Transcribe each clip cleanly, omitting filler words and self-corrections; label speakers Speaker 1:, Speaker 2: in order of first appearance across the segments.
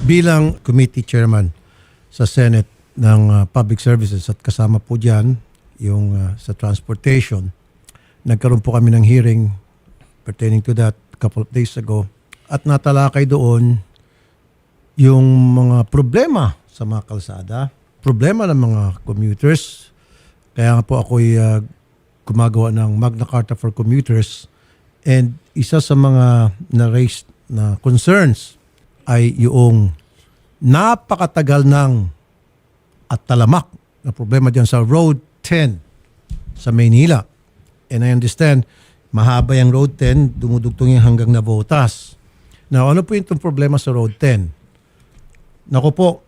Speaker 1: Bilang committee chairman sa Senate ng Public Services at kasama po dyan yung sa transportation, nagkaroon po kami ng hearing pertaining to that a couple of days ago at natalakay doon yung mga problema sa mga kalsada, problema ng mga commuters. Kaya nga po ako'y gumagawa ng Magna Carta for Commuters and isa sa mga na-raised na concerns ay yung napakatagal ng at talamak na problema dyan sa Road 10 sa Maynila. And I understand, mahaba yung Road 10, dumudugtong yung hanggang Navotas. Now, ano po yung problema sa Road 10? Naku po,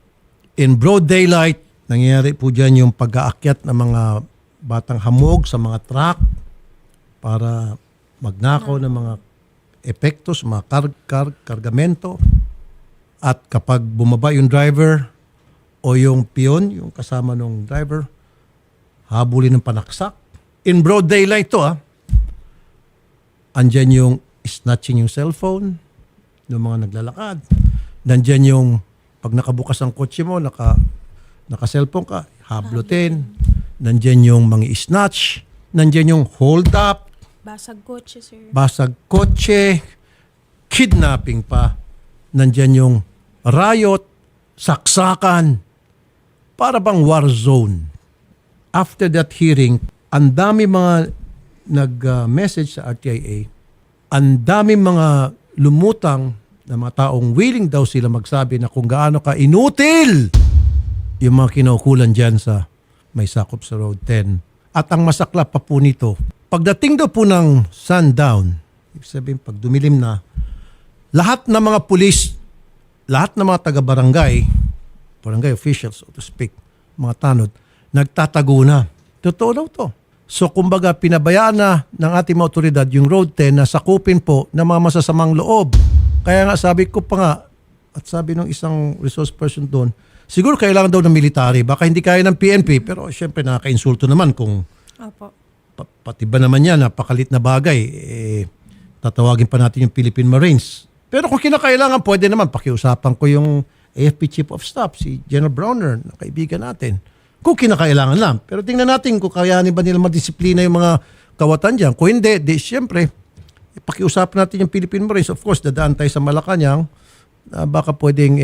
Speaker 1: in broad daylight, nangyayari po dyan yung pag-aakyat ng mga batang hamog sa mga truck para magnakaw ng mga epektos, mga kargamento. At kapag bumaba yung driver o yung piyon, yung kasama ng driver, habulin ng panaksak. In broad daylight to andyan yung snatching yung cellphone ng mga naglalakad. Nandyan yung pag nakabukas ang kotse mo, naka-cellphone ka, hablutin. Nandyan yung mga snatch. Nandyan yung hold up.
Speaker 2: Basag kotse, sir.
Speaker 1: Basag kotse. Kidnapping pa. Nandyan yung riot, saksakan. Para bang war zone. After that hearing, ang dami mga nag-message sa RTIA, ang dami mga lumutang na mga taong willing daw sila magsabi na kung gaano ka inutil yung mga kinukulan dyan sa may sakop sa Road 10. At ang masaklap pa po nito, pagdating daw po ng sundown, ibig sabihin pag dumilim na, lahat ng mga pulis, lahat ng mga taga-barangay, barangay officials, so to speak, mga tanod, nagtatago na. Totoo daw to. So kumbaga pinabayaan na ng ating mga otoridad yung Road 10 na sakupin po ng mga masasamang loob. Kaya nga sabi ko pa nga, at sabi ng isang resource person doon, siguro kailangan daw ng military, baka hindi kaya ng PNP, pero syempre nakaka-insulto naman kung
Speaker 2: Opo.
Speaker 1: pati ba naman yan, napakalit na bagay, tatawagin pa natin yung Philippine Marines. Pero kung kinakailangan, pwede naman, pakiusapan ko yung AFP Chief of Staff, si General Browner, na kaibigan natin. Kung kinakailangan lang. Pero tingnan natin kung kayanin ba nila madisiplina yung mga kawatan dyan. Kung hindi, di siyempre, pakiusapan natin yung Philippine Marines. Of course, dadaan tayo sa Malacanang, baka pwedeng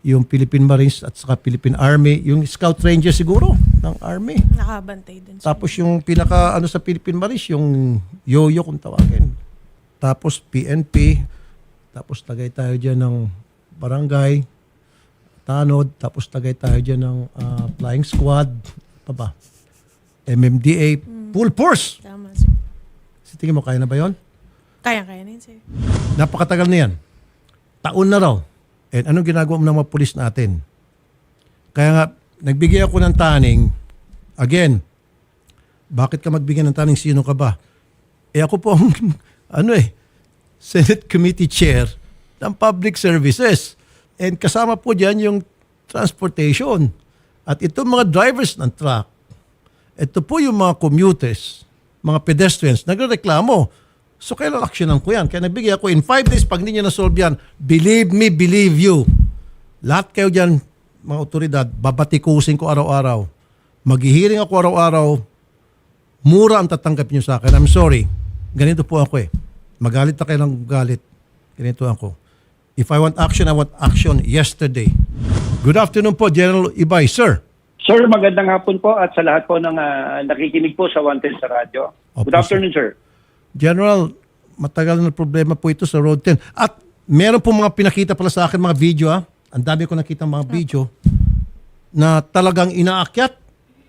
Speaker 1: yung Philippine Marines at saka Philippine Army, yung Scout Ranger siguro ng Army.
Speaker 2: Nakabantay dun, sir.
Speaker 1: Tapos yung pinaka sa Philippine Marines, yung Yoyo kung tawagin. Tapos PNP, tapos tagay tayo dyan ng barangay, tanod, tapos tagay tayo dyan ng flying squad, pa ba? MMDA, full force.
Speaker 2: Tama, sir.
Speaker 1: Sa tingin mo, kaya na ba yun?
Speaker 2: Kaya na yun, sir.
Speaker 1: Napakatagal na yan. Taon na raw. And anong ginagawa mo ng mga pulis natin? Kaya nga, nagbigay ako ng taning. Again, bakit ka magbigay ng taning? Sino ka ba? Ako po ang, Senate Committee Chair ng Public Services. And kasama po dyan yung transportation. At itong mga drivers ng truck, ito po yung mga commuters, mga pedestrians, nagreklamo. So, kailan aksyonan ko yan? Kaya nagbigay ako, in 5 days, pag hindi nyo na-solve yan, believe me, believe you. Lahat kayo dyan, mga otoridad, babatikusin ko araw-araw. Maghihiring ako araw-araw, mura ang tatanggap nyo sa akin. I'm sorry. Ganito po ako Magalit na kayo ng galit. Ganito ako. If I want action yesterday. Good afternoon po, General Ibay. Sir.
Speaker 3: Sir, magandang hapon po at sa lahat po ng nakikinig po sa Wanted sa radyo.
Speaker 1: Opo,
Speaker 3: Good afternoon, sir.
Speaker 1: General, matagal na problema po ito sa Road 10. At meron po mga pinakita pala sa akin mga video. Ang dami ko nakita mga video na talagang inaakyat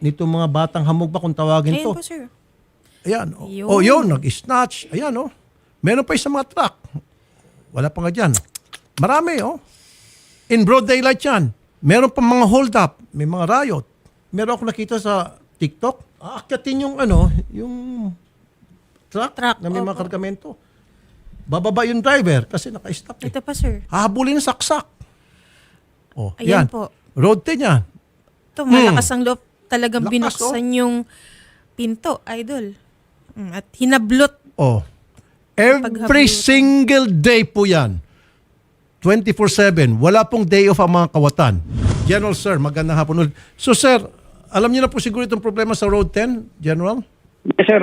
Speaker 1: nitong mga batang hamog ba kung tawagin
Speaker 2: Ayan
Speaker 1: to.
Speaker 2: po, sir.
Speaker 1: Ayan.
Speaker 2: Yun.
Speaker 1: Yun, nag-snatch. Ayan, meron pa isang mga truck. Wala pa nga dyan. Marami, In broad daylight yan. Meron pa mga hold up. May mga riot. Meron ako nakita sa TikTok. Aakyatin yung yung truck na may mga
Speaker 2: opo.
Speaker 1: kargamento. Bababa yung driver kasi naka-stop.
Speaker 2: Ito pa, sir.
Speaker 1: Hahabulin ng saksak.
Speaker 2: Ayan
Speaker 1: yan.
Speaker 2: po.
Speaker 1: Road 10 yan.
Speaker 2: Ito, malakas ang loob. Talagang
Speaker 1: Lakas,
Speaker 2: binuksan yung pinto, idol. At hinablot.
Speaker 1: Every
Speaker 2: Paghabulin.
Speaker 1: single day po yan. 24/7. Wala pong day off ang mga kawatan. General Sir, magandang hapon ulit. So Sir, alam niyo na po siguro itong problema sa Road 10, General?
Speaker 3: Yes, sir.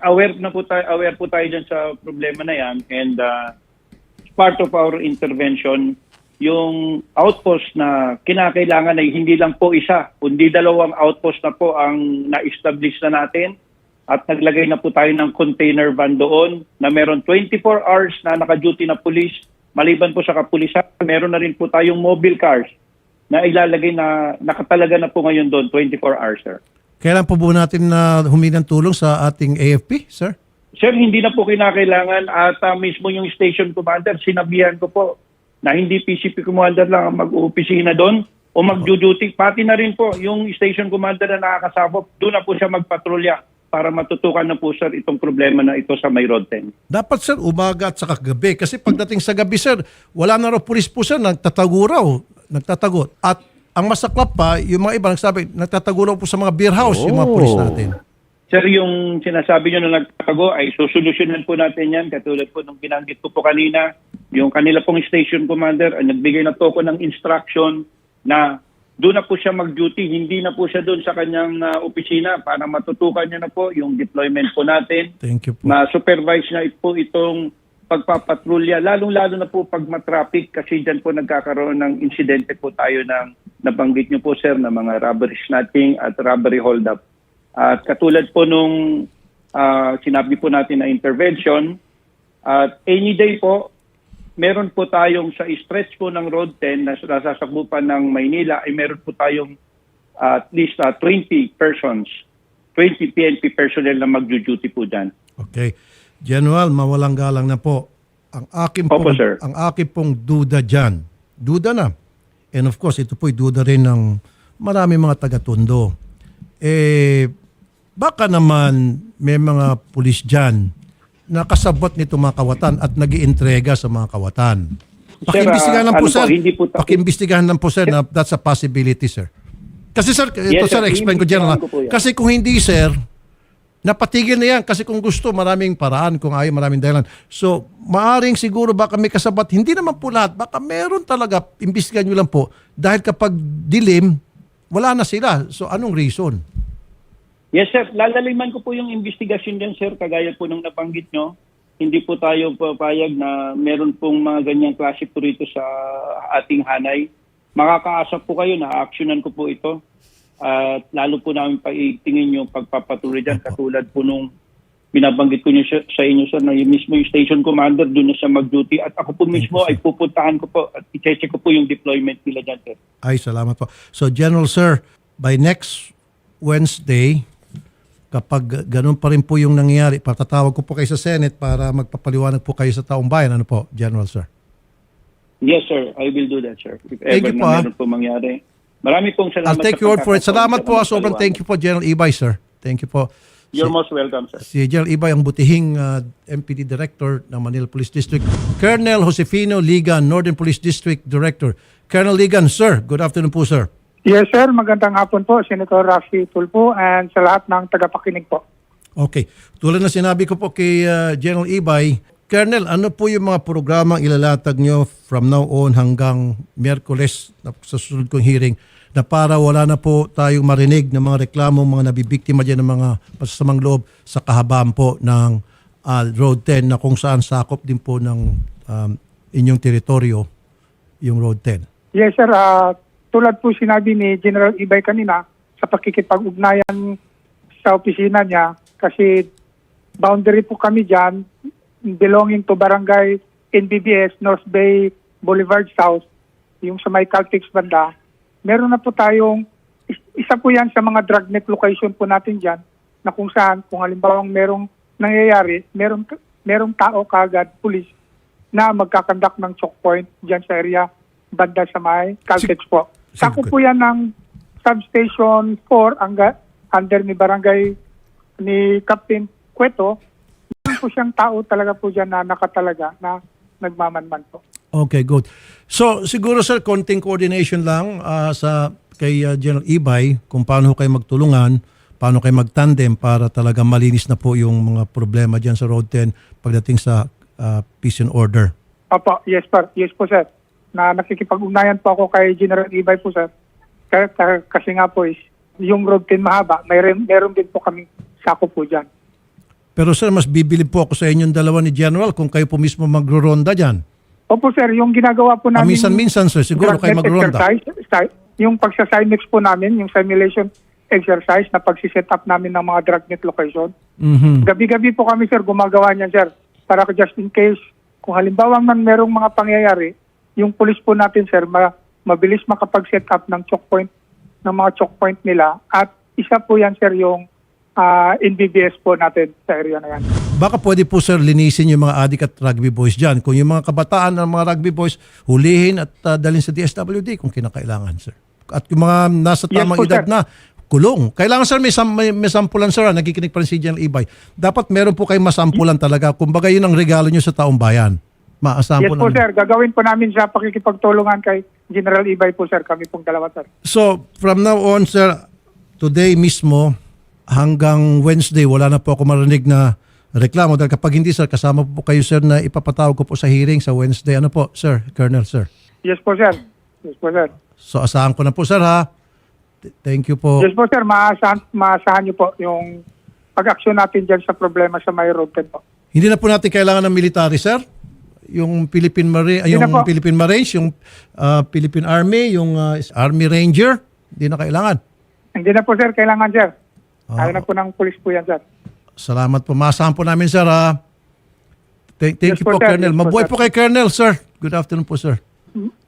Speaker 3: Aware po tayo dyan sa problema na yan. And part of our intervention, yung outpost na kinakailangan ay hindi lang po isa, kundi 2 outpost na po ang na-establish na natin. At naglagay na po tayo ng container van doon na meron 24 hours na naka-duty na police. Maliban po sa kapulisan, meron na rin po tayong mobile cars na ilalagay na nakatalaga na po ngayon doon 24 hours, sir.
Speaker 1: Kailan po natin na humingi ng tulong sa ating AFP, Sir?
Speaker 3: Sir, hindi na po kinakailangan at mismo yung station commander, sinabihan ko po na hindi PCP commander lang ang mag-uopisina doon o mag-duty. Pati na rin po yung station commander na nakakasabot, doon na po siya magpatrolya para matutukan na po, sir, itong problema na ito sa may Road 10.
Speaker 1: Dapat, Sir, umaga at saka gabi. Kasi pagdating sa gabi, Sir, wala na raw pulis po, Sir, nagtatago raw. Nagtatago. At ang masaklap pa, yung mga iba nagsabi, nagtatago raw po sa mga beer house, yung mga pulis natin.
Speaker 3: Sir, yung sinasabi nyo na nagtago ay susolusyonan po natin yan. Katulad po nung binanggit ko po kanina, yung kanila pong station commander ay nagbigay na po ako ng instruction na doon na po siya mag-duty, hindi na po siya doon sa kanyang opisina para matutukan niya na po yung deployment po natin.
Speaker 1: Thank you po.
Speaker 3: Ma-supervise na po itong pagpapatrolya, lalong-lalo na po pag matraffic kasi dyan po nagkakaroon ng insidente po tayo ng nabanggit niyo po, sir, na mga robbery snatching at robbery hold-up. At katulad po nung sinabi po natin na intervention, at any day po, meron po tayong sa stretch po ng Road 10 na nasasakbupan ng Maynila ay meron po tayong at least 20 persons, 20 PNP personnel na mag-duty po dyan.
Speaker 1: Okay. General, mawalang galang na po. Ang akin
Speaker 3: Opo,
Speaker 1: pong,
Speaker 3: sir.
Speaker 1: ang akin pong duda dyan. Duda na. And of course, ito po'y duda rin ng marami mga taga-Tondo. Baka naman may mga pulis dyan na kasabot nito mga kawatan at nag-iintrega sa mga kawatan. Pakiimbestigahan lang po, sir. Pakiimbestigahan lang po, sir, na that's a possibility, sir. Kasi, sir, ito,
Speaker 3: Yes,
Speaker 1: sir,
Speaker 3: sir.
Speaker 1: explain ko dyan.
Speaker 3: Iimbestigahan ko po yan.
Speaker 1: Kasi kung hindi, sir, napatigil na yan. Kasi kung gusto, maraming paraan. Kung ayaw, maraming dahilan. So, maaring siguro baka may kasabat. Hindi naman po lahat. Baka meron talaga. Imbestigahan nyo lang po. Dahil kapag dilim, wala na sila. So, anong reason?
Speaker 3: Yes, sir. Lalaliman ko po yung investigasyon dyan, sir. Kagaya po nung nabanggit nyo, hindi po tayo papayag na meron pong mga ganyang klase po rito sa ating hanay. Makakaasa po kayo na actionan ko po ito. At lalo po namin paitingin yung pagpapatuloy dyan. Katulad po nung binabanggit ko nyo sa inyo, sir, na yung mismo yung station commander doon na siya mag-duty. At ako po mismo ay pupuntahan ko po at i-check ko po yung deployment nila dyan, sir.
Speaker 1: Ay, salamat po. So, General Sir, by next Wednesday, kapag ganun pa rin po yung nangyayari, patatawag ko po kayo sa Senate para magpapaliwanag po kayo sa taong bayan. Ano po, General Sir?
Speaker 3: Yes, sir. I will do that, sir. If
Speaker 1: Thank
Speaker 3: ever
Speaker 1: you po,
Speaker 3: na meron po mangyari. Marami pong salamat.
Speaker 1: I'll take
Speaker 3: sa
Speaker 1: your word for it.
Speaker 3: pagkakataon
Speaker 1: Salamat
Speaker 3: sa
Speaker 1: po.
Speaker 3: mga
Speaker 1: Sobrang thank you po, General Ibay, sir. Thank you po.
Speaker 3: You're most welcome, sir.
Speaker 1: Si General Ibay, ang butihing MPD Director ng Manila Police District. Colonel Josefino Ligan, Northern Police District Director. Colonel Ligan, sir. Good afternoon po, sir.
Speaker 4: Yes, sir. Magandang hapon po, Senator Rafi Tulfo, and sa lahat ng tagapakinig po.
Speaker 1: Okay. Tulad na sinabi ko po kay General Ibay, Colonel, ano po yung mga programang ilalatag nyo from now on hanggang Miyerkules sa susunod kong hearing na para wala na po tayong marinig ng mga reklamo, mga nabibiktima dyan ng mga masasamang loob sa kahabaan po ng Road 10 na kung saan sakop din po ng inyong teritoryo yung Road 10?
Speaker 4: Yes, sir. Tulad po sinabi ni General Ibay kanina sa pakikipag-ugnayan sa opisina niya, kasi boundary po kami dyan belonging to Barangay NBBS, North Bay Boulevard South, yung sa may Caltex banda. Meron na po tayong, isa po yan sa mga dragnet location po natin dyan, na kung saan, kung halimbawa merong nangyayari, merong tao kagad, pulis, na magkakandak ng choke point dyan sa area banda sa may Caltex po. Sakop po yan ng Substation 4 under ni Barangay ni Captain Cueto. Meron po siyang tao talaga po dyan na nakatalaga na nagmamanman po.
Speaker 1: Okay, good. So siguro, sir, konting coordination lang kay General Ibay kung paano kayo magtulungan, paano kayo magtandem para talaga malinis na po yung mga problema dyan sa Road 10 pagdating sa peace and order.
Speaker 4: Opo, yes po sir. na nakikipag-ugnayan po ako kay General Ibay po, sir. Kasi nga po is, yung road 10 mahaba, meron din po kami sako po dyan.
Speaker 1: Pero sir, mas bibilib po ako sa inyong dalawa ni General kung kayo po mismo magro-ronda dyan.
Speaker 4: Opo sir, yung ginagawa po namin...
Speaker 1: Minsan sir, siguro kayo magro-ronda.
Speaker 4: Yung pagsa-Simex po namin, yung simulation exercise na pagsiset up namin ng mga dragnet location.
Speaker 1: Mhm.
Speaker 4: Gabi-gabi po kami sir, gumagawa niyan sir. Para just in case, kung halimbawa man merong mga pangyayari, yung police po natin sir, mabilis makapag-set up ng mga choke point nila. At isa po yan sir yung NBBS po natin sa area na yan.
Speaker 1: Baka pwede po sir linisin yung mga adik at rugby boys dyan. Kung yung mga kabataan ng mga rugby boys, hulihin at dalhin sa DSWD kung kinakailangan sir. At yung mga nasa
Speaker 4: Yes
Speaker 1: tamang
Speaker 4: po,
Speaker 1: edad
Speaker 4: sir.
Speaker 1: na, kulong. Kailangan sir may sampulan sir. Nagkikinig pa rin si General Ibay. Dapat meron po kayong masampulan talaga. Kumbaga yun ang regalo nyo sa taong bayan.
Speaker 4: Yes po sir, gagawin po namin sa pakikipagtulungan kay General Ibay po sir, kami pong dalawa sir.
Speaker 1: So, from now on, sir, today mismo, hanggang Wednesday, wala na po ako marinig na reklamo. Dahil kapag hindi, sir, kasama po kayo, sir, na ipapatawag ko po sa hearing sa Wednesday. Ano po, sir, Colonel, sir?
Speaker 4: Yes po sir. Yes po sir.
Speaker 1: So, asahan ko na po, sir, ha? Thank you po.
Speaker 4: Yes po sir, maasahan niyo po yung pag-aksyon natin dyan sa problema sa May Road 10 po.
Speaker 1: Hindi na po natin kailangan ng military, sir? Yung Philippine Marine,
Speaker 4: Hindi na
Speaker 1: yung
Speaker 4: po.
Speaker 1: Philippine Marines, yung Philippine Army, yung Army Ranger, hindi na kailangan.
Speaker 4: Hindi na po sir, kailangan sir.
Speaker 1: Ah.
Speaker 4: Ayaw na po ng pulis po yan sir.
Speaker 1: Salamat po. Maasahan po namin, sir, ha? Thank
Speaker 4: Yes
Speaker 1: you po,
Speaker 4: po, sir.
Speaker 1: Colonel.
Speaker 4: Yes po,
Speaker 1: Mabuhay
Speaker 4: sir.
Speaker 1: po kay Colonel, sir. Good afternoon po, sir.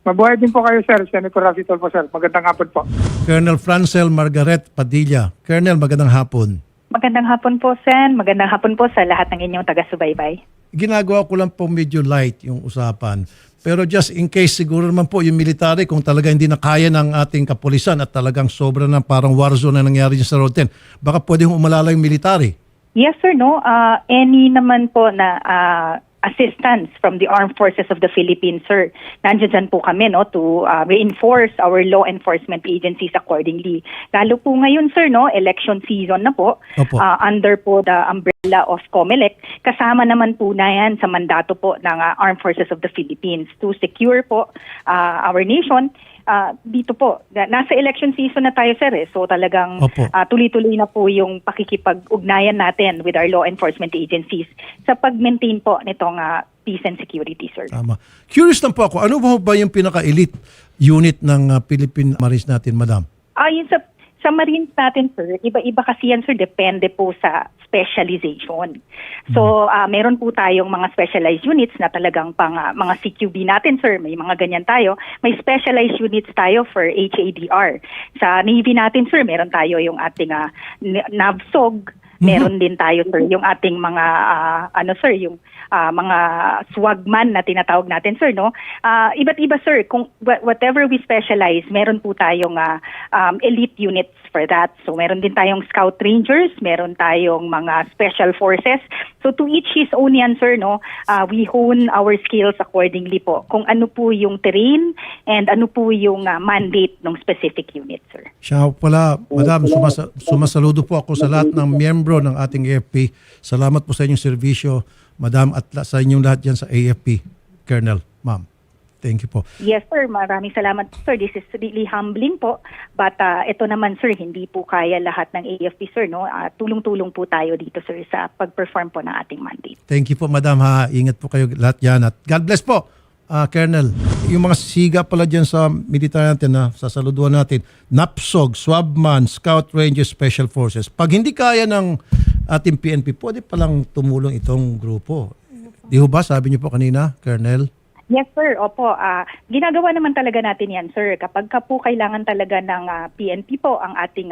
Speaker 4: Mabuhay din po kayo sir, Senator Rafi Tulfo sir. Magandang hapon po.
Speaker 1: Colonel Francel Margaret Padilla. Colonel, magandang hapon.
Speaker 5: Magandang hapon po, Sen. Magandang hapon po sa lahat ng inyong taga-subaybay.
Speaker 1: Ginagawa ko lang po medyo light yung usapan. Pero just in case, siguro naman po yung military, kung talaga hindi na kaya ng ating kapulisan at talagang sobra na parang war zone na nangyari dyan sa Road 10, baka pwedeng umalala yung military.
Speaker 5: Yes, sir, no? Any naman po na assistance from the Armed Forces of the Philippines, sir. Nandiyan dyan po kami, no, to reinforce our law enforcement agencies accordingly. Lalo po ngayon, sir, no, election season na po,
Speaker 1: Opo.
Speaker 5: under po the umbrella of COMELEC, kasama naman po na yan sa mandato po ng Armed Forces of the Philippines to secure po our nation. Dito po, nasa election season na tayo, sir, eh. So talagang
Speaker 1: Opo.
Speaker 5: tuloy-tuloy na po yung pakikipag-ugnayan natin with our law enforcement agencies sa pag-maintain po nitong peace and security, sir.
Speaker 1: Tama. Curious lang po ako, ano ba yung pinaka-elite unit ng Philippine Marines natin, madam?
Speaker 5: Yun sa Marines natin, sir, iba-iba kasi yan, sir, depende po sa specialization. So, meron po tayong mga specialized units na talagang pang mga CQB natin, sir. May mga ganyan tayo. May specialized units tayo for HADR. Sa Navy natin, sir, meron tayo yung ating NAVSOG. Meron din tayo, sir, yung ating mga, yung mga swagman na tinatawag natin, sir, no? Iba't iba, sir. Kung whatever we specialize, meron po tayong elite units for that. So, meron din tayong Scout Rangers, meron tayong mga Special Forces. So, to each his own yan, sir, no? We hone our skills accordingly po. Kung ano po yung terrain and ano po yung mandate ng specific unit, sir.
Speaker 1: Siya pala, madam, sumasaludo po ako sa lahat ng miyembro ng ating AFP. Salamat po sa inyong serbisyo, madam, at sa inyong lahat dyan sa AFP, Colonel, ma'am. Thank you po.
Speaker 5: Yes, sir. Maraming salamat, sir. This is really humbling po. But ito naman, sir, hindi po kaya lahat ng AFP, sir, no? Tulong-tulong po tayo dito, sir, sa pag-perform po ng ating mandate.
Speaker 1: Thank you po, madam, ha. Ingat po kayo lahat yan. At God bless po, Colonel. Yung mga siga pala dyan sa military natin na sasaluduan natin, NAPSOG, Swabman, Scout Ranger, Special Forces. Pag hindi kaya ng ating PNP, pwede palang tumulong itong grupo. Di ho ba, sabi niyo po kanina, Colonel?
Speaker 5: Yes, sir. Opo. Ginagawa naman talaga natin yan, sir. Kapag ka po kailangan talaga ng PNP po ang ating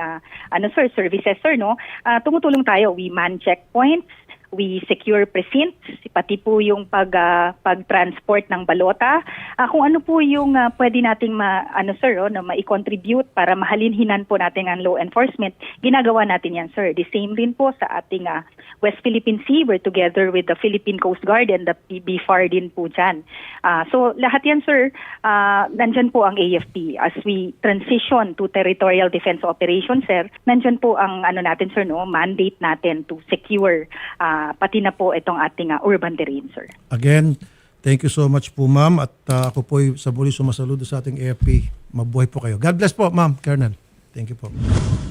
Speaker 5: sir, services, sir, no? Tumutulong tayo. We man checkpoints, we secure precincts, pati po yung pag-transport ng balota. Kung ano po yung pwede nating ma-contribute para mahalinhinan po natin ang law enforcement, ginagawa natin yan, sir. The same din po sa ating West Philippine Sea. We're together with the Philippine Coast Guard and the BFAR din po dyan. So lahat yan, sir, nandyan po ang AFP. As we transition to territorial defense operations, sir, nandyan po ang natin, sir, no, mandate natin to secure pati na po itong ating urban terrain, sir.
Speaker 1: Again, Thank you so much po, ma'am. At ako po sa muli sumasaludo sa ating AFP. Mabuhay po kayo. God bless po, ma'am, Colonel. Thank you po.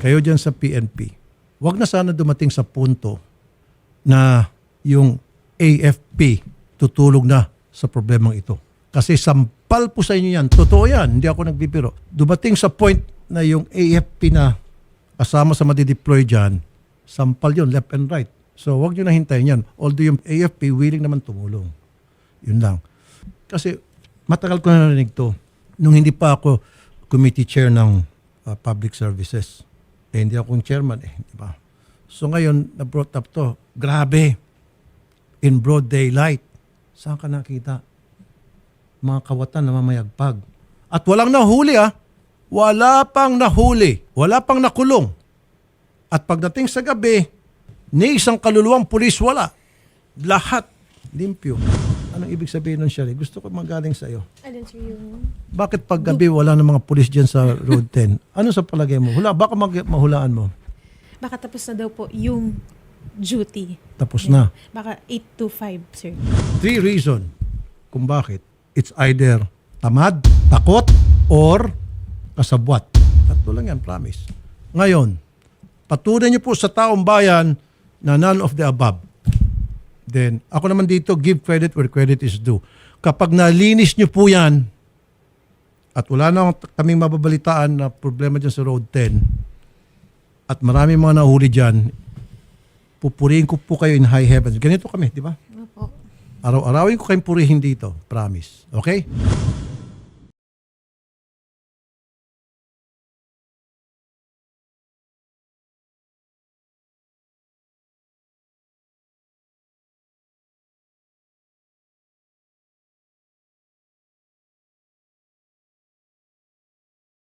Speaker 1: Kayo dyan sa PNP, wag na sana dumating sa punto na yung AFP tutulog na sa problemang ito. Kasi sampal po sa inyo yan. Totoo yan. Hindi ako nagbibiro. Dumating sa point na yung AFP na kasama sa madideploy dyan, sampal yun, left and right. So wag nyo na hintayin yan. Although yung AFP willing naman tumulong. Yun lang. Kasi matagal ko na narinig to. Nung hindi pa ako committee chair ng public services. Hindi akong chairman di ba? So ngayon, na-brought up to. Grabe. In broad daylight. Saan ka nakita? Mga kawatan na mamayagpag. At walang nahuli Wala pang nahuli. Wala pang nakulong. At pagdating sa gabi, ni isang kaluluwang pulis wala. Lahat limpyo. Anong ibig sabihin nun, Sherry? Gusto ko magaling sa iyo.
Speaker 2: Alin sir yung...
Speaker 1: Bakit pag gabi wala ng mga pulis dyan sa Road 10? Ano sa palagay mo? Baka mahulaan mo.
Speaker 2: Baka tapos na daw po yung duty.
Speaker 1: Tapos na.
Speaker 2: Baka 8 to 5, sir.
Speaker 1: 3 reason kung bakit. It's either tamad, takot, or kasabwat. Tatlo lang yan, promise. Ngayon, patunay niyo po sa taong bayan na none of the above. Then, ako naman dito, give credit where credit is due. Kapag nalinis niyo po yan, at wala na kaming mababalitaan na problema dyan sa Road 10, at marami mga nahuli dyan, pupurihin ko po kayo in high heavens. Ganito kami, di ba?
Speaker 2: Opo.
Speaker 1: Araw-arawin ko kayong purihin dito. Promise. Okay?